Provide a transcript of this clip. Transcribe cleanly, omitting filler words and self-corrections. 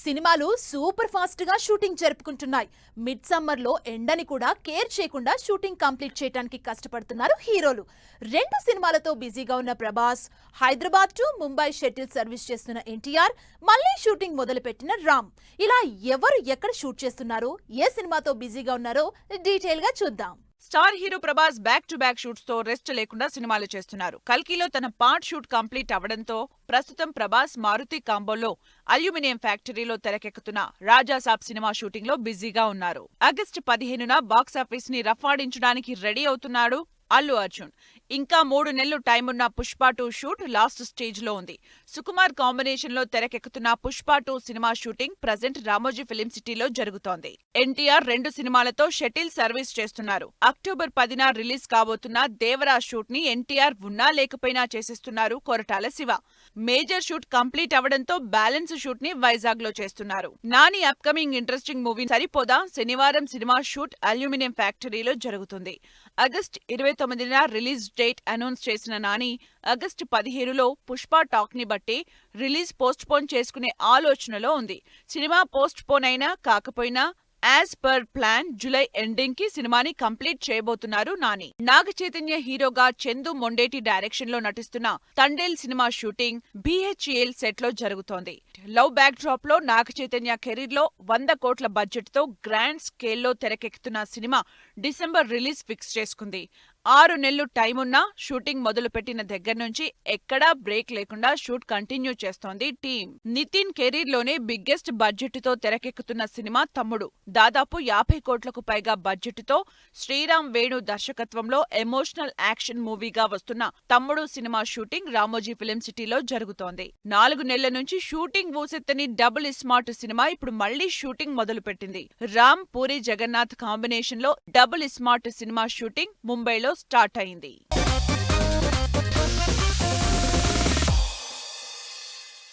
సినిమాలు super fast గా shooting జరుపుకుంటున్నాయి. Mid summer లో ఎండని కూడా కేర్ చేయకుండా షూటింగ్ కంప్లీట్ చేయడానికి కష్టపడుతున్నారు హీరోలు. 2 సినిమాలతో బిజీగా ఉన్న Prabhas, Hyderabad to Mumbai shuttle service చేస్తున్న ఎన్టీఆర్, మళ్ళీ షూటింగ్ మొదలుపెట్టిన రామ్. ఇలా ఎవరు ఎక్కడ షూట్ చేస్తున్నారో, ఏ సినిమాతో బిజీగా ఉన్నారో డీటెయిల్ గా చూద్దాం. Star hero Prabhas back to back shoots తో రెస్ట్ లేకుండా సినిమాలు చేస్తున్నారు. కల్కిలో తన పార్ట్ షూట్ కంప్లీట్ అవడంతో ప్రస్తుతం ప్రభాస్ మారుతి కాంబోలో అల్యూమినియం ఫ్యాక్టరీలో తెరకెక్కుతున్న రాజాసాబ్ సినిమా షూటింగ్ లో బిజీగా ఉన్నారు. ఆగస్టు 15న బాక్సాఫీస్ ని రఫాడించడానికి రెడీ అవుతున్నాడు అల్లు అర్జున్. ఇంకా 3 నెలలు టైం ఉన్న పుష్ప 2 షూట్ లాస్ట్ స్టేజ్ లో ఉంది. సుకుమార్ కాంబినేషన్ లో తెరకెక్కుతున్న Pushpa 2 cinema shooting present Ramoji film సిటీలో జరుగుతోంది. ఎన్టీఆర్ 2 సినిమాలతో షటిల్ సర్వీస్ చేస్తున్నారు. అక్టోబర్ 10న రిలీజ్ కాబోతున్న దేవరా షూట్ ని ఎన్టీఆర్ ఉన్నా లేకపోయినా చేసేస్తున్నారు Koratala Shiva. Major shoot complete అవడంతో బ్యాలెన్స్ షూట్ ని వైజాగ్ లో చేస్తున్నారు. నాని అప్కమింగ్ ఇంట్రెస్టింగ్ మూవీ సరిపోదా శనివారం సినిమా షూట్ అల్యూమినియం ఫ్యాక్టరీలో జరుగుతుంది. ఆగస్టు 29న రిలీజ్ డేట్ అనౌన్స్ చేసిన నాని ఆగస్టు 15లో పుష్ప టాక్ ని బట్టి రిలీజ్ పోస్ట్ పోన్ చేసుకునే ఆలోచనలో ఉంది. సినిమా పోస్ట్ పోన్ అయినా కాకపోయినా as per plan July ending కి సినిమాని కంప్లీట్ చేయబోతున్నారు నాని. నాగ చైతన్య హీరోగా చందు మొండేటి డైరెక్షన్ లో నటిస్తున్న Thandel cinema shooting BHEL set లో జరుగుతోంది. లవ్ బ్యాక్ డ్రాప్ లో నాగ చైతన్య కెరీర్ లో 100 కోట్ల బడ్జెట్ తో గ్రాండ్ స్కేల్లో తెరకెక్కుతున్న సినిమా డిసెంబర్ రిలీజ్ ఫిక్స్ చేసుకుంది. 6 నెలలు టైమున్నా షూటింగ్ మొదలుపెట్టిన దగ్గర నుంచి ఎక్కడా బ్రేక్ లేకుండా షూట్ కంటిన్యూ చేస్తోంది టీం. నితిన్ కెరీర్ లోనే బిగ్గెస్ట్ బడ్జెట్ తో తెరకెక్కుతున్న సినిమా తమ్ముడు. దాదాపు 50 కోట్లకు పైగా బడ్జెట్ తో శ్రీరామ్ వేణు దర్శకత్వంలో ఎమోషనల్ యాక్షన్ మూవీగా వస్తున్న తమ్ముడు సినిమా షూటింగ్ రామోజీ ఫిలిం సిటీలో జరుగుతోంది. 4 నెలల నుంచి షూటింగ్ ఊసెత్తని డబుల్ స్మార్ట్ సినిమా ఇప్పుడు మళ్లీ షూటింగ్ మొదలుపెట్టింది. రామ్ పూరి జగన్నాథ్ కాంబినేషన్ లో డబుల్ స్మార్ట్ సినిమా షూటింగ్ ముంబైలో స్టార్ట్ అయింది.